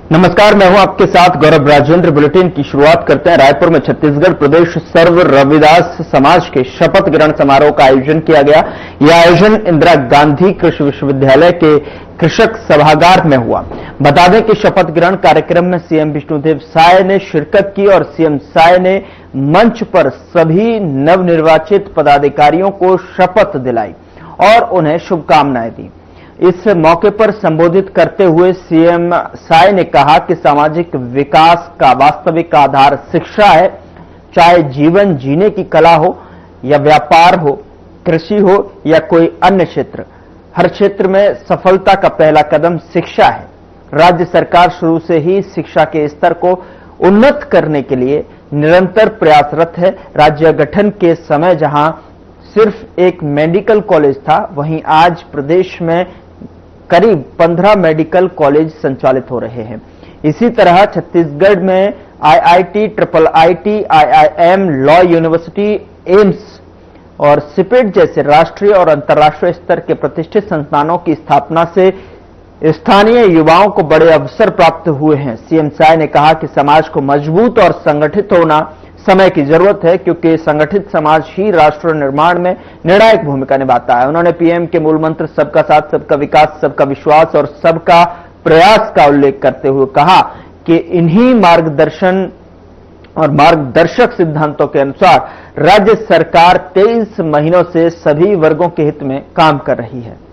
नमस्कार, मैं हूं आपके साथ गौरव राजेंद्र। बुलेटिन की शुरुआत करते हैं। रायपुर में छत्तीसगढ़ प्रदेश सर्व रविदास समाज के शपथ ग्रहण समारोह का आयोजन किया गया। यह आयोजन इंदिरा गांधी कृषि विश्वविद्यालय के कृषक सभागार में हुआ। बता दें कि शपथ ग्रहण कार्यक्रम में सीएम विष्णुदेव साय ने शिरकत की और सीएम साय ने मंच पर सभी नवनिर्वाचित पदाधिकारियों को शपथ दिलाई और उन्हें शुभकामनाएं दी। इस मौके पर संबोधित करते हुए सीएम साय ने कहा कि सामाजिक विकास का वास्तविक आधार शिक्षा है। चाहे जीवन जीने की कला हो या व्यापार हो, कृषि हो या कोई अन्य क्षेत्र, हर क्षेत्र में सफलता का पहला कदम शिक्षा है। राज्य सरकार शुरू से ही शिक्षा के स्तर को उन्नत करने के लिए निरंतर प्रयासरत है। राज्य गठन के समय जहां सिर्फ एक मेडिकल कॉलेज था, वहीं आज प्रदेश में करीब 15 मेडिकल कॉलेज संचालित हो रहे हैं। इसी तरह छत्तीसगढ़ में IIT, triple IT, IIM, law university, AIIMS और सिपेट जैसे राष्ट्रीय और अंतर्राष्ट्रीय स्तर के प्रतिष्ठित संस्थानों की स्थापना से स्थानीय युवाओं को बड़े अवसर प्राप्त हुए हैं। सीएम साय ने कहा कि समाज को मजबूत और संगठित होना समय की जरूरत है, क्योंकि संगठित समाज ही राष्ट्र निर्माण में निर्णायक भूमिका निभाता है। उन्होंने पीएम के मूल मंत्र सबका साथ, सबका विकास, सबका विश्वास और सबका प्रयास का उल्लेख करते हुए कहा कि इन्हीं मार्गदर्शन और मार्गदर्शक सिद्धांतों के अनुसार राज्य सरकार 23 महीनों से सभी वर्गों के हित में काम कर रही है।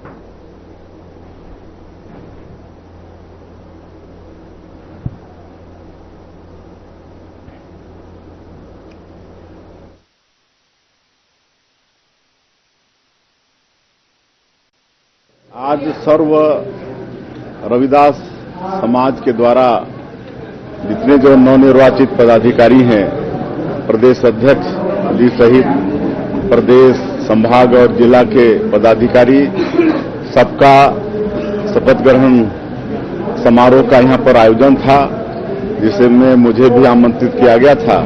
आज सर्व रविदास समाज के द्वारा जितने जो नवनिर्वाचित पदाधिकारी हैं, प्रदेश अध्यक्ष जी सहित प्रदेश, संभाग और जिला के पदाधिकारी, सबका शपथ ग्रहण समारोह का यहां पर आयोजन था, जिसमें मुझे भी आमंत्रित किया गया था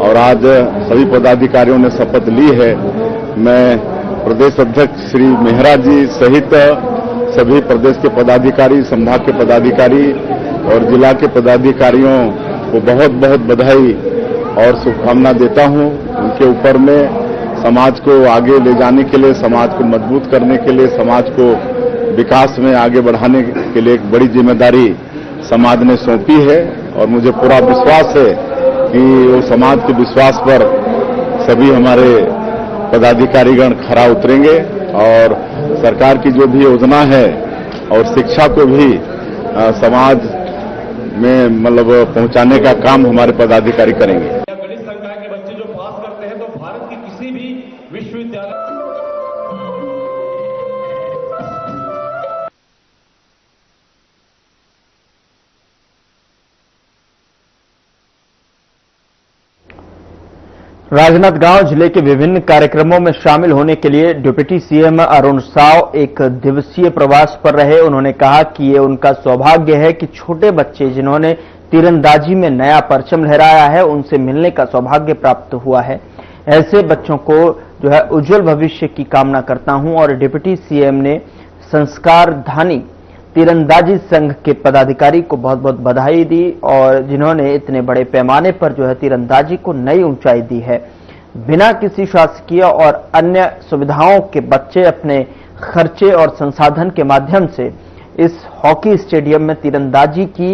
और आज सभी पदाधिकारियों ने शपथ ली है। मैं प्रदेश अध्यक्ष श्री मेहरा जी सहित सभी प्रदेश के पदाधिकारी, संभाग के पदाधिकारी और जिला के पदाधिकारियों को बहुत बहुत बधाई और शुभकामना देता हूं। उनके ऊपर में समाज को आगे ले जाने के लिए, समाज को मजबूत करने के लिए, समाज को विकास में आगे बढ़ाने के लिए एक बड़ी जिम्मेदारी समाज ने सौंपी है और मुझे पूरा विश्वास है कि वो समाज के विश्वास पर सभी हमारे पदाधिकारीगण खरा उतरेंगे और सरकार की जो भी योजना है और शिक्षा को भी समाज में पहुंचाने का काम हमारे पदाधिकारी करेंगे। गणित संकाय के बच्चे जो पास करते हैं तो भारत की किसी भी विश्वविद्यालय राजनांदगांव जिले के विभिन्न कार्यक्रमों में शामिल होने के लिए डिप्टी सीएम अरुण साव एक दिवसीय प्रवास पर रहे। उन्होंने कहा कि ये उनका सौभाग्य है कि छोटे बच्चे जिन्होंने तीरंदाजी में नया परचम लहराया है, उनसे मिलने का सौभाग्य प्राप्त हुआ है। ऐसे बच्चों को उज्जवल भविष्य की कामना करता हूं। और डिप्टी सीएम ने संस्कारधानी तीरंदाजी संघ के पदाधिकारी को बहुत बहुत बधाई दी और जिन्होंने इतने बड़े पैमाने पर तीरंदाजी को नई ऊंचाई दी है। बिना किसी शासकीय और अन्य सुविधाओं के बच्चे अपने खर्चे और संसाधन के माध्यम से इस हॉकी स्टेडियम में तीरंदाजी की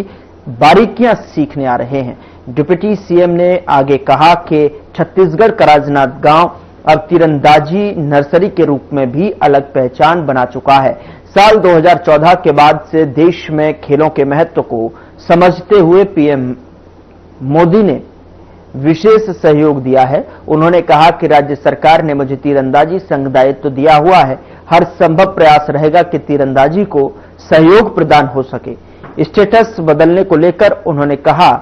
बारीकियां सीखने आ रहे हैं। डिप्टी सीएम ने आगे कहा कि छत्तीसगढ़ का राजनांदगांव अब तीरंदाजी नर्सरी के रूप में भी अलग पहचान बना चुका है। साल 2014 के बाद से देश में खेलों के महत्व को समझते हुए पीएम मोदी ने विशेष सहयोग दिया है। उन्होंने कहा कि राज्य सरकार ने मुझे तीरंदाजी संघ दायित्व दिया हुआ है। हर संभव प्रयास रहेगा कि तीरंदाजी को सहयोग प्रदान हो सके। स्टेटस बदलने को लेकर उन्होंने कहा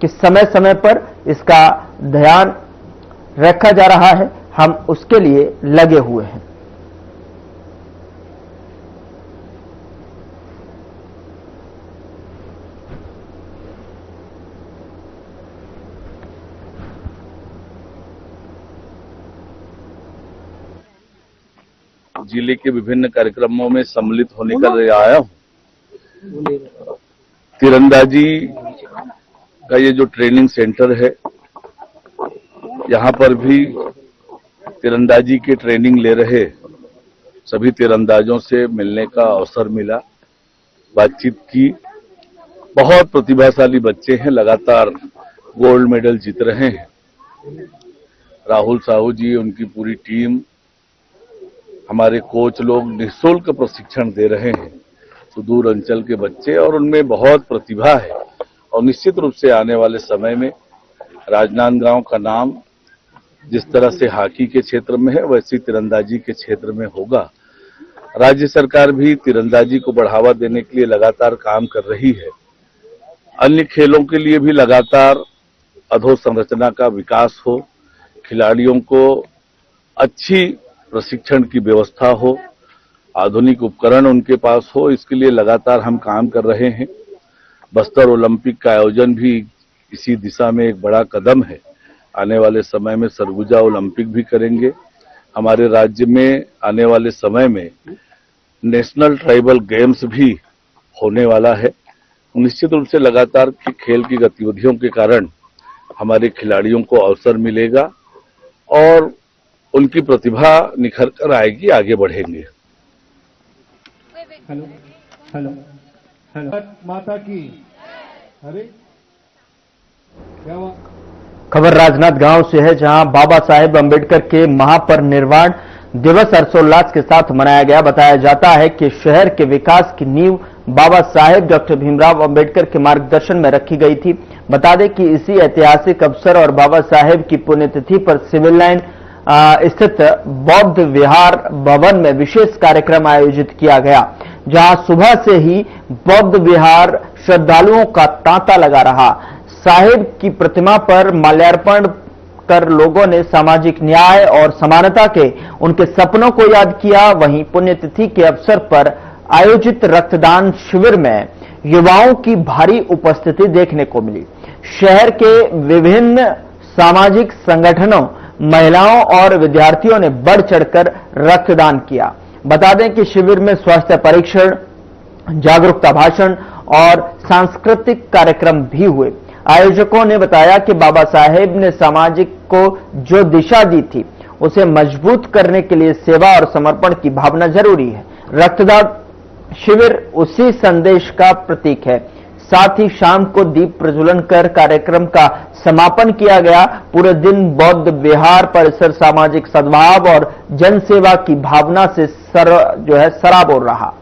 कि समय समय पर इसका ध्यान रखा जा रहा है, हम उसके लिए लगे हुए हैं। जिले के विभिन्न कार्यक्रमों में सम्मिलित होने का आया हूं। तीरंदाजी का ये जो ट्रेनिंग सेंटर है, यहाँ पर भी तीरंदाजी की ट्रेनिंग ले रहे सभी तीरंदाजों से मिलने का अवसर मिला, बातचीत की। बहुत प्रतिभाशाली बच्चे हैं, लगातार गोल्ड मेडल जीत रहे हैं। राहुल साहू जी, उनकी पूरी टीम, हमारे कोच लोग निःशुल्क प्रशिक्षण दे रहे हैं सुदूर अंचल के बच्चे, और उनमें बहुत प्रतिभा है। और निश्चित रूप से आने वाले समय में राजनांदगांव का नाम जिस तरह से हॉकी के क्षेत्र में है, वैसी तीरंदाजी के क्षेत्र में होगा। राज्य सरकार भी तीरंदाजी को बढ़ावा देने के लिए लगातार काम कर रही है। अन्य खेलों के लिए भी लगातार अधोसंरचना का विकास हो, खिलाड़ियों को अच्छी प्रशिक्षण की व्यवस्था हो, आधुनिक उपकरण उनके पास हो, इसके लिए लगातार हम काम कर रहे हैं। बस्तर ओलंपिक का आयोजन भी इसी दिशा में एक बड़ा कदम है। आने वाले समय में सरगुजा ओलंपिक भी करेंगे। हमारे राज्य में आने वाले समय में नेशनल ट्राइबल गेम्स भी होने वाला है। निश्चित रूप से लगातार खेल की गतिविधियों के कारण हमारे खिलाड़ियों को अवसर मिलेगा और उनकी प्रतिभा निखर कर आएगी, आगे बढ़ेंगे। हेलो हेलो हेलो माता की अरे क्या हुआ? खबर राजनांदगांव से है, जहां बाबा साहेब अंबेडकर के महापरिनिर्वाण दिवस हर्षोल्लास के साथ मनाया गया। बताया जाता है कि शहर के विकास की नींव बाबा साहेब डॉक्टर भीमराव अंबेडकर के मार्गदर्शन में रखी गई थी। बता दें कि इसी ऐतिहासिक अवसर और बाबा साहेब की पुण्यतिथि पर सिविल लाइन स्थित बौद्ध विहार भवन में विशेष कार्यक्रम आयोजित किया गया, जहां सुबह से ही बौद्ध विहार श्रद्धालुओं का तांता लगा रहा। साहेब की प्रतिमा पर माल्यार्पण कर लोगों ने सामाजिक न्याय और समानता के उनके सपनों को याद किया। वहीं पुण्यतिथि के अवसर पर आयोजित रक्तदान शिविर में युवाओं की भारी उपस्थिति देखने को मिली। शहर के विभिन्न सामाजिक संगठनों, महिलाओं और विद्यार्थियों ने बढ़ चढ़कर रक्तदान किया। बता दें कि शिविर में स्वास्थ्य परीक्षण, जागरूकता भाषण और सांस्कृतिक कार्यक्रम भी हुए। आयोजकों ने बताया कि बाबा साहेब ने समाज को जो दिशा दी थी, उसे मजबूत करने के लिए सेवा और समर्पण की भावना जरूरी है। रक्तदान शिविर उसी संदेश का प्रतीक है। साथ ही शाम को दीप प्रज्वलन कर कार्यक्रम का समापन किया गया। पूरे दिन बौद्ध विहार परिसर सामाजिक सद्भाव और जनसेवा की भावना से सराबोर रहा।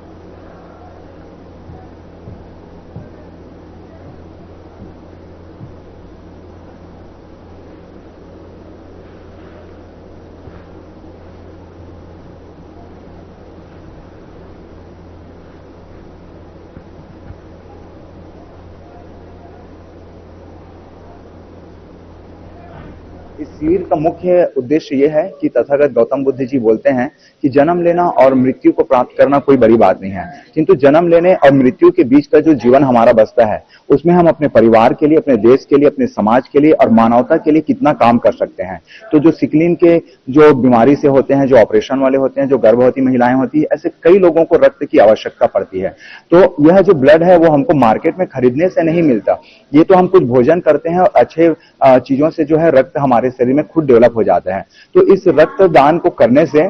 इस शिविर का मुख्य उद्देश्य यह है कि तथागत गौतम बुद्ध जी बोलते हैं कि जन्म लेना और मृत्यु को प्राप्त करना कोई बड़ी बात नहीं है, किंतु जन्म लेने और मृत्यु के बीच का जो जीवन हमारा बसता है, उसमें हम अपने परिवार के लिए, अपने देश के लिए, अपने समाज के लिए और मानवता के लिए कितना काम कर सकते हैं। तो जो सिकलिन के जो बीमारी से होते हैं, जो ऑपरेशन वाले होते हैं, जो गर्भवती महिलाएं होती है, ऐसे कई लोगों को रक्त की आवश्यकता पड़ती है। तो यह जो ब्लड है वो हमको मार्केट में खरीदने से नहीं मिलता, ये तो हम कुछ भोजन करते हैं और अच्छे चीजों से जो है रक्त हमारे शरीर में खुद डेवलप हो जाता है। तो इस रक्तदान को करने से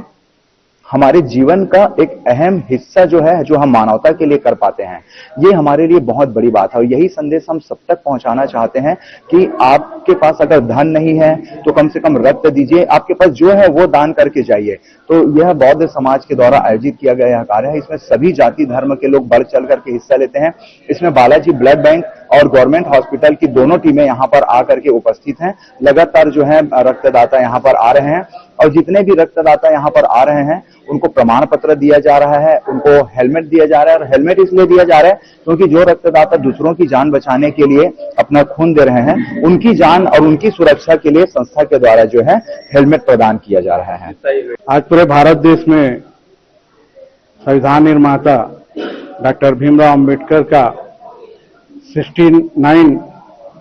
हमारे जीवन का एक अहम हिस्सा जो है, जो हम मानवता के लिए कर पाते हैं, ये हमारे लिए बहुत बड़ी बात है। और यही संदेश हम सब तक पहुंचाना चाहते हैं कि आपके पास अगर धन नहीं है तो कम से कम रक्त दीजिए, आपके पास जो है वो दान करके जाइए। तो यह बौद्ध समाज के द्वारा आयोजित किया गया यह कार्य है। इसमें सभी जाति धर्म के लोग बढ़ चढ़ करके हिस्सा लेते हैं। इसमें बालाजी ब्लड बैंक और गवर्नमेंट हॉस्पिटल की दोनों टीमें यहाँ पर आकर के उपस्थित हैं। लगातार जो है रक्तदाता यहाँ पर आ रहे हैं और जितने भी रक्तदाता यहाँ पर आ रहे हैं उनको प्रमाण पत्र दिया जा रहा है, उनको हेलमेट दिया जा रहा है। और हेलमेट इसलिए दिया जा रहा है क्योंकि जो रक्तदाता दूसरों की जान बचाने के लिए अपना खून दे रहे हैं, उनकी जान और उनकी सुरक्षा के लिए संस्था के द्वारा जो है हेलमेट प्रदान किया जा रहा है। आज पूरे भारत देश में संविधान निर्माता डॉक्टर भीमराव अंबेडकर का 69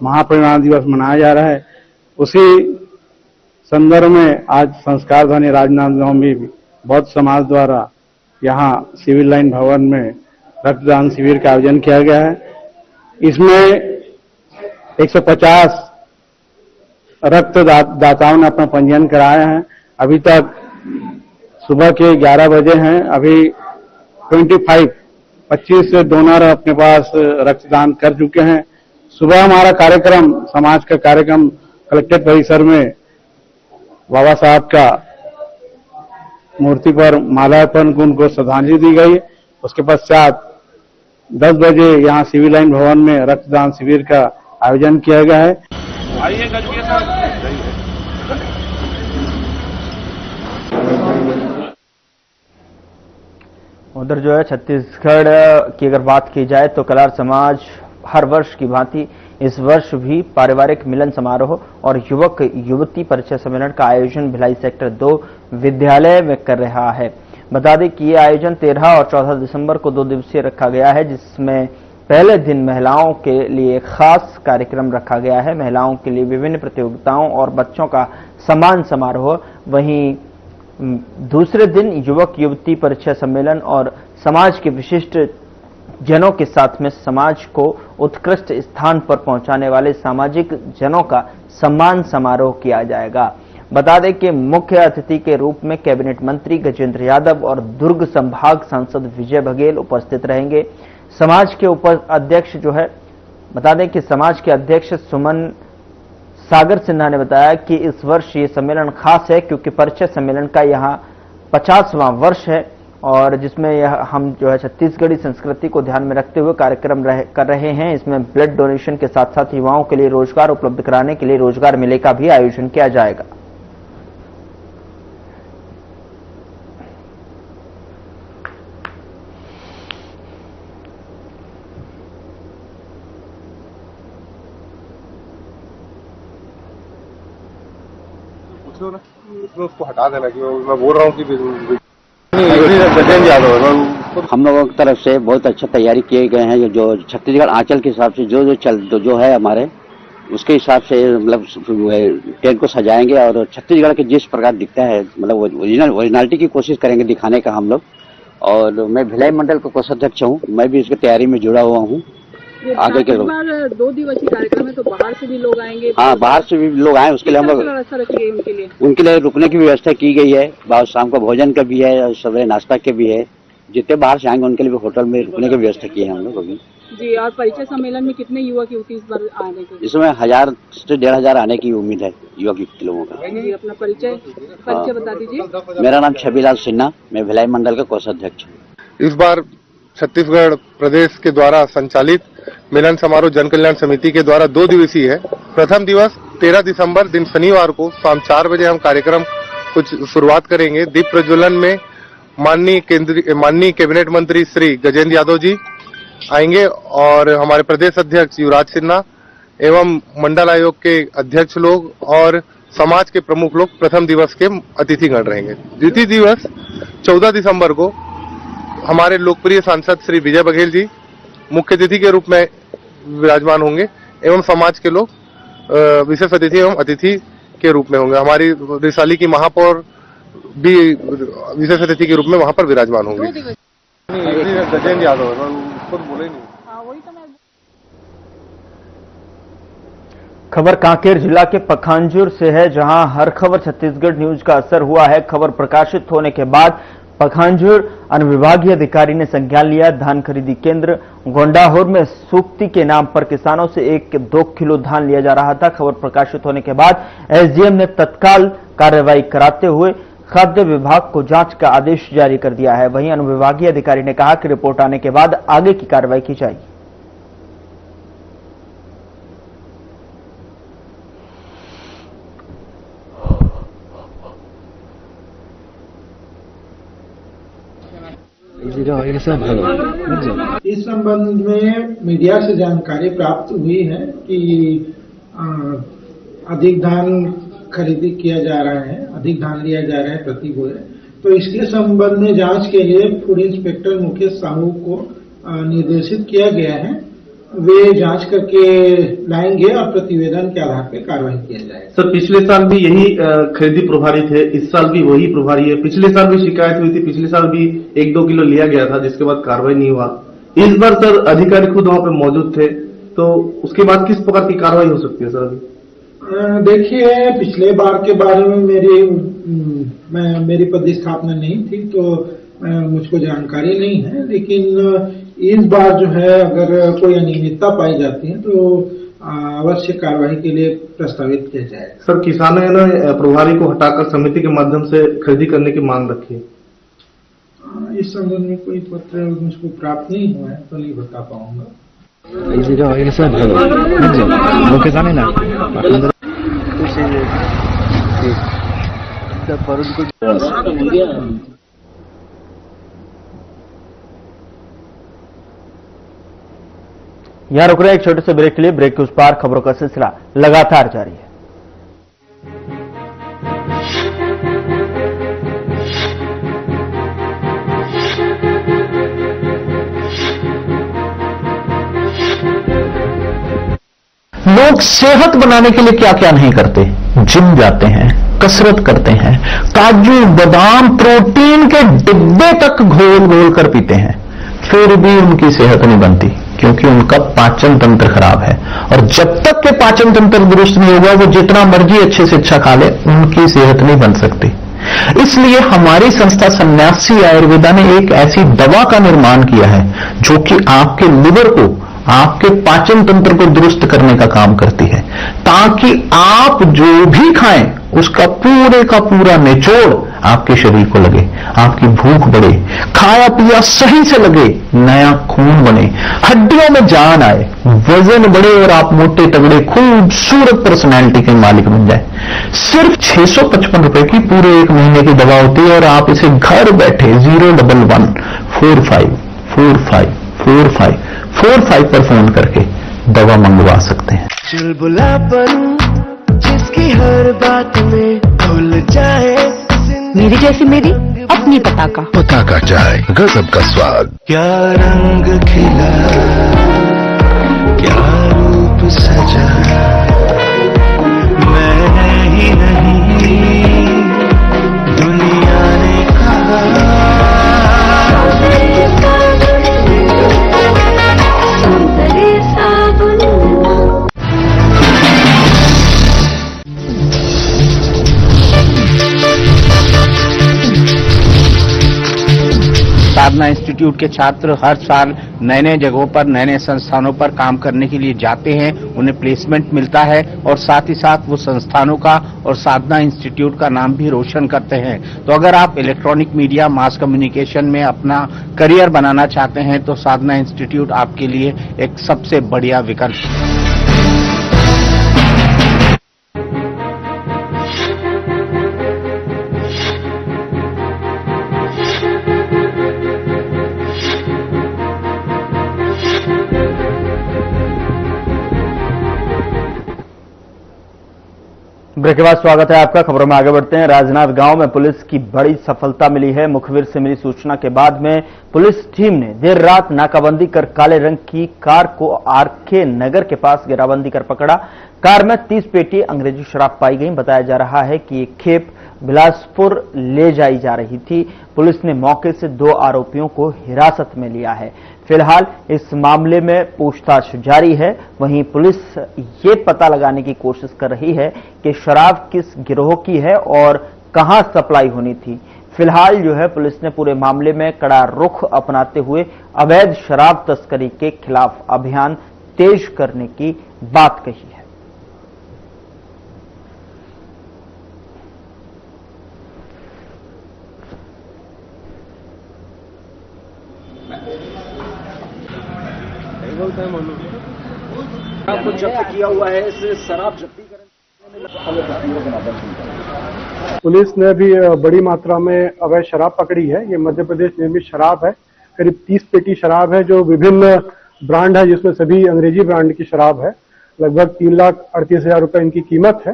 महापरिनिर्वाण दिवस मनाया जा रहा है। उसी संदर्भ में आज संस्कार ध्वनि राजनांदगांव में भी बौद्ध समाज द्वारा यहाँ सिविल लाइन भवन में रक्तदान शिविर का आयोजन किया गया है। इसमें 150 रक्तदाताओं ने अपना पंजीयन कराया है। अभी तक सुबह के 11 बजे हैं। अभी 25 डोनर अपने पास रक्तदान कर चुके हैं। सुबह हमारा कार्यक्रम, समाज का कार्यक्रम कलेक्ट्रेट परिसर में बाबा साहब का मूर्ति पर माल्यार्पण उनको श्रद्धांजलि दी गई। उसके पश्चात 10 बजे यहाँ सिविल लाइन भवन में रक्तदान शिविर का आयोजन किया गया है। उधर जो है छत्तीसगढ़ की अगर बात की जाए तो कलार समाज हर वर्ष की भांति इस वर्ष भी पारिवारिक मिलन समारोह और युवक युवती परिचय सम्मेलन का आयोजन भिलाई सेक्टर 2 विद्यालय में कर रहा है। बता दें कि यह आयोजन 13 और 14 दिसंबर को 2 दिवसीय रखा गया है, जिसमें पहले दिन महिलाओं के लिए खास कार्यक्रम रखा गया है। महिलाओं के लिए विभिन्न प्रतियोगिताओं और बच्चों का सम्मान समारोह, वहीं दूसरे दिन युवक युवती परिचय सम्मेलन और समाज के विशिष्ट जनों के साथ में समाज को उत्कृष्ट स्थान पर पहुंचाने वाले सामाजिक जनों का सम्मान समारोह किया जाएगा। बता दें कि मुख्य अतिथि के रूप में कैबिनेट मंत्री गजेंद्र यादव और दुर्ग संभाग सांसद विजय बघेल उपस्थित रहेंगे। समाज के अध्यक्ष जो है, बता दें कि समाज के अध्यक्ष सुमन सागर सिन्हा ने बताया कि इस वर्ष ये सम्मेलन खास है क्योंकि परिचय सम्मेलन का यहाँ 50वां वर्ष है और जिसमें हम जो है छत्तीसगढ़ी संस्कृति को ध्यान में रखते हुए कार्यक्रम कर रहे हैं। इसमें ब्लड डोनेशन के साथ साथ युवाओं के लिए रोजगार उपलब्ध कराने के लिए रोजगार मेले का भी आयोजन किया जाएगा। उसको हटा देना कि मैं बोल रहा हूँ कि हम लोगों की तरफ से बहुत अच्छा तैयारी किए गए हैं। जो छत्तीसगढ़ आंचल के हिसाब से जो है हमारे, उसके हिसाब से मतलब टेंट को सजाएंगे और छत्तीसगढ़ के जिस प्रकार दिखता है मतलब ओरिजिनलिटी की कोशिश करेंगे दिखाने का हम लोग। और मैं भिलाई मंडल का कोषाध्यक्ष हूँ, मैं भी इसकी तैयारी में जुड़ा हुआ हूँ। आगे के लोग 2 दिवसीय कार्यक्रम है तो बाहर से भी लोग आएंगे। हाँ, बाहर से भी लोग आए, उसके लिए हम लोग व्यवस्था रखी गई उनके लिए रुकने की व्यवस्था की गई है। बाद शाम का भोजन का भी है और सवेरे नाश्ता के भी है। जितने बाहर से आएंगे उनके लिए भी होटल में रुकने की व्यवस्था की है हम लोग अभी जी। और परिचय सम्मेलन में कितने युवक युवती इस बार आने के? इसमें 1000 से 1500 आने की उम्मीद है युवक युवती लोगों का। जी, अपना परिचय बता दीजिए। मेरा नाम छबीलाल सिन्हा, मैं भिलाई मंडल का कोषाध्यक्ष हूँ। इस बार छत्तीसगढ़ प्रदेश के द्वारा संचालित मिलन समारोह जन कल्याण समिति के द्वारा 2 दिवसीय है। प्रथम दिवस 13 दिसंबर दिन शनिवार को शाम 4 बजे हम कार्यक्रम कुछ शुरुआत करेंगे। दीप प्रज्वलन में माननीय कैबिनेट मंत्री श्री गजेंद्र यादव जी आएंगे और हमारे प्रदेश अध्यक्ष युवराज सिन्हा एवं मंडल आयोग के अध्यक्ष लोग और समाज के प्रमुख लोग प्रथम दिवस के अतिथिगण रहेंगे। द्वितीय दिवस 14 दिसंबर को हमारे लोकप्रिय सांसद श्री विजय बघेल जी मुख्य अतिथि के रूप में विराजमान होंगे एवं समाज के लोग विशेष अतिथि एवं अतिथि के रूप में होंगे। हमारी रिसाली की महापौर भी विशेष अतिथि के रूप में वहां पर विराजमान होंगे। गजेंद्र यादव खुद बोले नहीं। खबर कांकेर जिला के पखांजूर से है, जहां हर खबर छत्तीसगढ़ न्यूज का असर हुआ है। खबर प्रकाशित होने के बाद पखांजूर अनुविभागीय अधिकारी ने संज्ञान लिया। धान खरीदी केंद्र गोंडाहोर में सूक्ति के नाम पर किसानों से 1-2 किलो धान लिया जा रहा था। खबर प्रकाशित होने के बाद एसडीएम ने तत्काल कार्रवाई कराते हुए खाद्य विभाग को जांच का आदेश जारी कर दिया है। वहीं अनुविभागीय अधिकारी ने कहा कि रिपोर्ट आने के बाद आगे की कार्रवाई की जाएगी। इस संबंध में मीडिया से जानकारी प्राप्त हुई है कि अधिक धान खरीदी किया जा रहा है, अधिक धान लिया जा रहा है प्रति बोरे। तो इसके संबंध में जांच के लिए फूड इंस्पेक्टर मुकेश साहू को निर्देशित किया गया है। वे जांच करके लाएंगे और प्रतिवेदन के आधार पर कार्रवाई किया जाएगा। सर, पिछले साल भी यही खरीदी प्रभारी थे, इस साल भी वही प्रभारी है। पिछले साल भी शिकायत हुई थी, पिछले साल भी 1-2 किलो लिया गया था जिसके बाद कार्रवाई नहीं हुआ। इस बार सर अधिकारी खुद वहां पे मौजूद थे, तो उसके बाद किस प्रकार की कार्रवाई हो सकती है सर अभी? देखिए, पिछले बार के बारे में मेरी प्रतिस्थापना नहीं थी, तो मुझको जानकारी नहीं है, लेकिन इस बार जो है अगर कोई अनियमितता पाई जाती है तो अवश्य कार्रवाई के लिए प्रस्तावित किया जाएगा। सर, किसानों ने ना प्रभारी को हटाकर समिति के माध्यम से खरीदी करने की मांग रखी है। इस संबंध में कोई पत्र मुझको प्राप्त नहीं हुआ है, तो नहीं बता पाऊंगा। यहां रुक रहे हैं एक छोटे से ब्रेक के लिए। ब्रेक के उस पार खबरों का सिलसिला लगातार जारी है। लोग सेहत बनाने के लिए क्या क्या नहीं करते, जिम जाते हैं, कसरत करते हैं, काजू बादाम प्रोटीन के डिब्बे तक घोल घोल कर पीते हैं, फिर भी उनकी सेहत नहीं बनती, क्योंकि उनका पाचन तंत्र खराब है। और जब तक के पाचन तंत्र दुरुस्त नहीं होगा, वो जितना मर्जी अच्छे से अच्छा खा ले, उनकी सेहत नहीं बन सकती। इसलिए हमारी संस्था सन्यासी आयुर्वेदा ने एक ऐसी दवा का निर्माण किया है जो कि आपके लिवर को, आपके पाचन तंत्र को दुरुस्त करने का काम करती है, ताकि आप जो भी खाएं उसका पूरे का पूरा निचोड़ आपके शरीर को लगे, आपकी भूख बढ़े, खाया पिया सही से लगे, नया खून बने, हड्डियों में जान आए, वजन बढ़े और आप मोटे तगड़े खूबसूरत पर्सनैलिटी के मालिक बन जाए। सिर्फ 655 रुपए की पूरे एक महीने की दवा होती है और आप इसे घर बैठे 01145454545 पर फोन करके दवा मंगवा सकते हैं। चुलबुलापन जिसकी हर बात में खुल जाए, मेरी जैसी मेरी अपनी पताका चाय, गजब का स्वाद। क्या रंग खिला, क्या रूप सजा, मैं ही नहीं दुनिया ने कहा। साधना इंस्टीट्यूट के छात्र हर साल नए नए जगहों पर, नए नए संस्थानों पर काम करने के लिए जाते हैं, उन्हें प्लेसमेंट मिलता है और साथ ही साथ वो संस्थानों का और साधना इंस्टीट्यूट का नाम भी रोशन करते हैं। तो अगर आप इलेक्ट्रॉनिक मीडिया, मास कम्युनिकेशन में अपना करियर बनाना चाहते हैं तो साधना इंस्टीट्यूट आपके लिए एक सबसे बढ़िया विकल्प है। ब्रेक के बाद स्वागत है आपका। खबरों में आगे बढ़ते हैं। राजनाथ गांव में पुलिस की बड़ी सफलता मिली है। मुखबिर से मिली सूचना के बाद में पुलिस टीम ने देर रात नाकाबंदी कर काले रंग की कार को आरके नगर के पास घेराबंदी कर पकड़ा। कार में 30 पेटी अंग्रेजी शराब पाई गई। बताया जा रहा है कि ये खेप बिलासपुर ले जाई जा रही थी। पुलिस ने मौके से 2 आरोपियों को हिरासत में लिया है। फिलहाल इस मामले में पूछताछ जारी है। वहीं पुलिस ये पता लगाने की कोशिश कर रही है कि शराब किस गिरोह की है और कहां सप्लाई होनी थी। फिलहाल जो है पुलिस ने पूरे मामले में कड़ा रुख अपनाते हुए अवैध शराब तस्करी के खिलाफ अभियान तेज करने की बात कही है। को जब्त किया हुआ है, इसलिए शराब जब्ती पुलिस ने भी बड़ी मात्रा में अवैध शराब पकड़ी है। ये मध्य प्रदेश निर्मित शराब है। करीब 30 पेटी शराब है जो विभिन्न ब्रांड है, जिसमें सभी अंग्रेजी ब्रांड की शराब है। लगभग 3,38,000 रुपए इनकी कीमत है।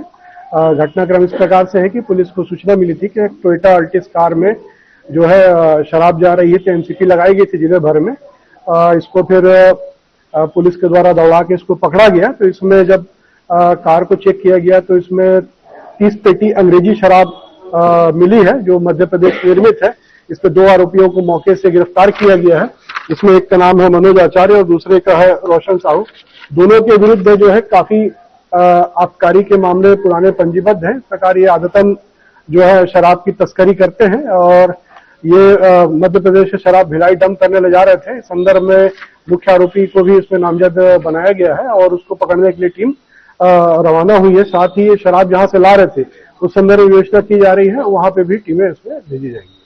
घटनाक्रम इस प्रकार से है कि पुलिस को सूचना मिली थी कि टोयोटा अल्टिस कार में जो है शराब जा रही है, तो एमसीपी लगाई गई थी जिले भर में। इसको फिर पुलिस के द्वारा दौड़ा के इसको पकड़ा गया। तो इसमें जब कार को चेक किया गया तो इसमें 30 पेटी अंग्रेजी शराब मिली है जो मध्य प्रदेश निर्मित है। इस पर 2 आरोपियों को मौके से गिरफ्तार किया गया है। इसमें एक का नाम है मनोज आचार्य और दूसरे का है रोशन साहू। दोनों के विरुद्ध जो है काफी आबकारी के मामले पुराने पंजीबद्ध हैं। इस प्रकार ये आदतन जो है शराब की तस्करी करते हैं और ये मध्य प्रदेश से शराब भिलाई डंप करने ले जा रहे थे। इस संदर्भ में मुख्य आरोपी को भी इसमें नामजद बनाया गया है और उसको पकड़ने के लिए टीम रवाना हुई है। साथ ही ये शराब जहां से ला रहे थे उस संदर्भ में योजना की जा रही है, वहां पे भी टीमें इसमें भेजी जाएंगी।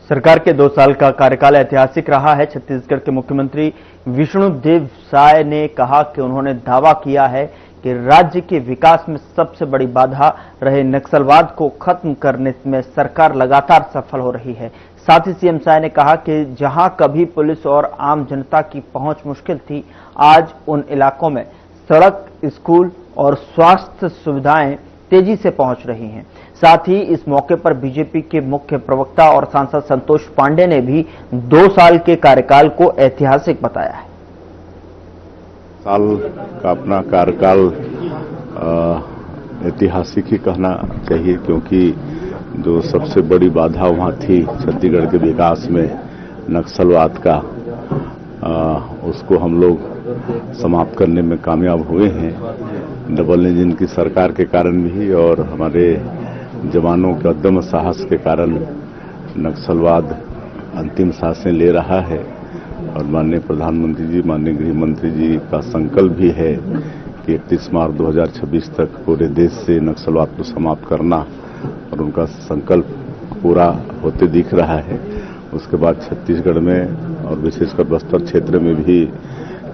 सरकार के 2 साल का कार्यकाल ऐतिहासिक रहा है। छत्तीसगढ़ के मुख्यमंत्री विष्णुदेव साय ने कहा कि उन्होंने दावा किया है कि राज्य के विकास में सबसे बड़ी बाधा रहे नक्सलवाद को खत्म करने में सरकार लगातार सफल हो रही है। साथ ही सीएम साय ने कहा कि जहां कभी पुलिस और आम जनता की पहुंच मुश्किल थी, आज उन इलाकों में सड़क, स्कूल और स्वास्थ्य सुविधाएं तेजी से पहुंच रही हैं। साथ ही इस मौके पर बीजेपी के मुख्य प्रवक्ता और सांसद संतोष पांडे ने भी 2 साल के कार्यकाल को ऐतिहासिक बताया है। साल का अपना कार्यकाल ऐतिहासिक ही कहना चाहिए, क्योंकि जो सबसे बड़ी बाधा वहां थी छत्तीसगढ़ के विकास में नक्सलवाद का, उसको हम लोग समाप्त करने में कामयाब हुए हैं। डबल इंजन की सरकार के कारण भी और हमारे जवानों के अदम्य साहस के कारण नक्सलवाद अंतिम सांसें ले रहा है। और माननीय प्रधानमंत्री जी, माननीय गृह मंत्री जी का संकल्प भी है कि 31 मार्च 2026 तक पूरे देश से नक्सलवाद को समाप्त करना, और उनका संकल्प पूरा होते दिख रहा है। उसके बाद छत्तीसगढ़ में और विशेषकर बस्तर क्षेत्र में भी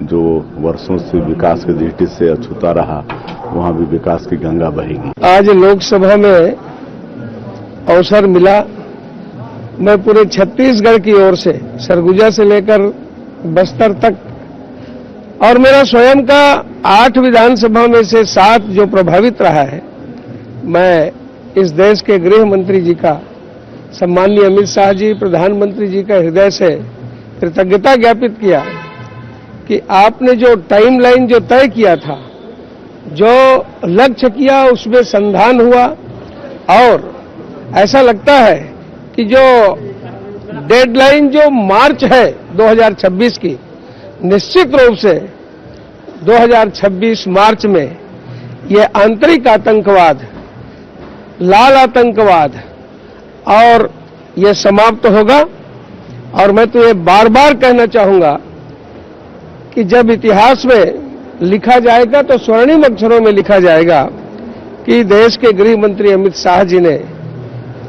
जो वर्षों से विकास की दृष्टि से अछूता रहा, वहां भी विकास की गंगा बहेगी। आज लोकसभा में अवसर मिला, मैं पूरे छत्तीसगढ़ की ओर से सरगुजा से लेकर बस्तर तक और मेरा स्वयं का 8 विधानसभा में से 7 जो प्रभावित रहा है, मैं इस देश के गृह मंत्री जी का, सम्माननीय अमित शाह जी, प्रधानमंत्री जी का हृदय से कृतज्ञता ज्ञापित किया कि आपने जो टाइमलाइन जो तय किया था, जो लक्ष्य किया, उसमें संधान हुआ। और ऐसा लगता है कि जो डेडलाइन जो मार्च है 2026 की, निश्चित रूप से 2026 मार्च में ये आंतरिक आतंकवाद, लाल आतंकवाद और ये समाप्त होगा। और मैं तो ये बार बार कहना चाहूंगा कि जब इतिहास में लिखा जाएगा तो स्वर्णिम अक्षरों में लिखा जाएगा कि देश के गृह मंत्री अमित शाह जी ने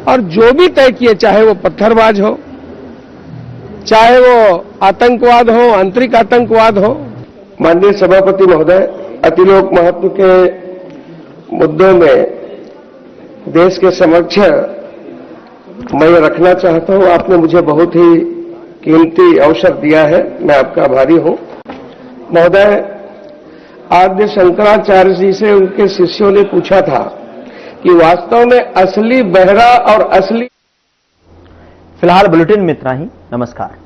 और जो भी तय किए, चाहे वो पत्थरबाज हो, चाहे वो आतंकवाद हो, आंतरिक आतंकवाद हो। माननीय सभापति महोदय, अतिलोक महत्व के मुद्दों में देश के समक्ष मैं रखना चाहता हूं। आपने मुझे बहुत ही कीमती अवसर दिया है, मैं आपका आभारी हूं। महोदय, आद्य शंकराचार्य जी से उनके शिष्यों ने पूछा था कि वास्तव में असली बहरा और असली। फिलहाल बुलेटिन में इतना ही। नमस्कार।